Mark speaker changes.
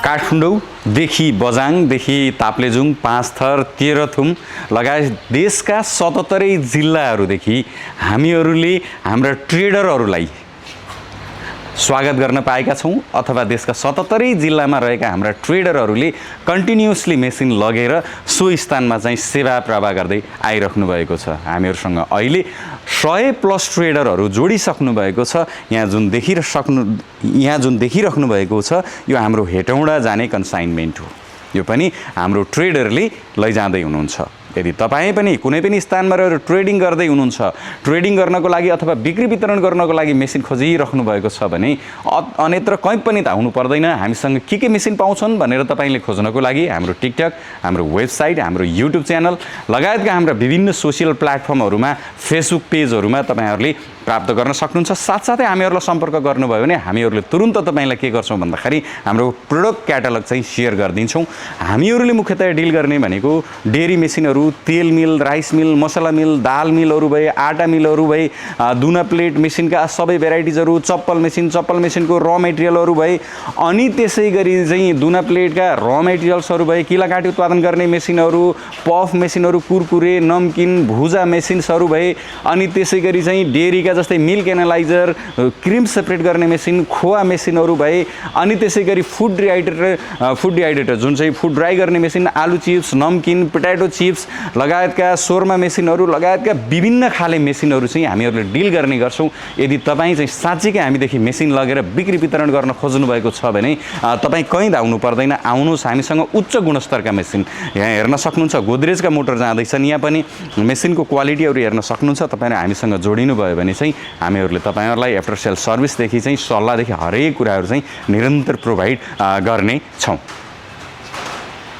Speaker 1: काठमाडौँदेखि बझाङदेखि ताप्लेजुङ, पाँचथर, तेह्रथुम लगायत देशका 77 जिल्लाहरूदेखि हामीहरूले हाम्रा ट्रेडरहरूलाई स्वागत गर्न पाएका छौँ अथवा देशका 77 जिल्लामा रहेका हाम्रा ट्रेडरहरूले कन्टिन्युसली मेसिन लगेर सो स्थानमा चाहिँ सेवा प्रवाह गर्दै आइराख्नु भएको छ। हामीहरूसँग अहिले 100+ ट्रेडरहरू जोडिसक्नु भएको छ। यहाँ जुन देखिराख्नु भएको छ यो हाम्रो हेटौँडा जाने कन्साइनमेन्ट हो। यो पनि हाम्रो ट्रेडरले लैजाँदै हुनुहुन्छ। यदि तपाईँ पनि कुनै पनि स्थानमा रहेर ट्रेडिङ गर्दै हुनुहुन्छ, ट्रेडिङ गर्नको लागि अथवा बिक्री वितरण गर्नको लागि मेसिन खोजिराख्नु भएको छ भने अन्यत्र कहीँ पनि धाउनु पर्दैन। हामीसँग के मेसिन पाउँछन् भनेर तपाईँले खोज्नको लागि हाम्रो टिकटक, हाम्रो वेबसाइट, हाम्रो युट्युब च्यानल लगायतका हाम्रा विभिन्न सोसियल प्लेटफर्महरूमा, फेसबुक पेजहरूमा तपाईँहरूले प्राप्त गर्न सक्नुहुन्छ। साथसाथै हामीहरूलाई सम्पर्क गर्नुभयो भने हामीहरूले तुरुन्त तपाईँलाई के गर्छौँ भन्दाखेरि हाम्रो प्रोडक्ट क्याटलग चाहिँ सेयर गरिदिन्छौँ। हामीहरूले मुख्यतया डिल गर्ने भनेको डेरी मेसिनहरू, तेल मिल, राइस मिल, मसला मिल, दाल मिलहरू भए, आटा मिलहरू भए, दुना प्लेट मेसिनका सबै भेराइटिजहरू, चप्पल मेसिनको र मेटेरियलहरू भए, अनि त्यसै गरी चाहिँ दुना प्लेटका र मेटेरियल्सहरू भए, किलाकाटी उत्पादन गर्ने मेसिनहरू, पफ मेसिनहरू, कुरकुरे, नमकिन, भुजा मेसिन्सहरू भए, अनि त्यसै गरी चाहिँ डेरीका जस्तै मिल्क एनालाइजर, क्रिम सेपरेट गर्ने मेसिन, खोवा मेसिनहरू भए, अनि त्यसै गरी फुड डिहाइड्रेटर जुन चाहिँ फुड ड्राई गर्ने मेसिन, आलु चिप्स, नमकिन, पोट्याटो चिप्स लगायतका शोरमा मेसिनहरू लगायतका विभिन्न खाले मेसिनहरू चाहिँ हामीहरूले डिल गर्ने गर्छौँ। यदि तपाईँ चाहिँ साँच्चीकै हामीदेखि मेसिन लगेर बिक्री वितरण गर्न खोज्नु भएको छ भने तपाईँ कहीँ धाउनु पर्दैन। आउनुहोस्, हामीसँग उच्च गुणस्तरका मेसिन यहाँ हेर्न सक्नुहुन्छ। गोदरेजका मोटर जाँदैछन्, यहाँ पनि मेसिनको क्वालिटीहरू हेर्न सक्नुहुन्छ। तपाईँले हामीसँग जोडिनु भयो भने चाहिँ हामीहरूले तपाईँहरूलाई आफ्टर सेल सर्भिसदेखि चाहिँ सल्लाहदेखि हरेक कुराहरू चाहिँ निरन्तर प्रोभाइड गर्ने छौँ।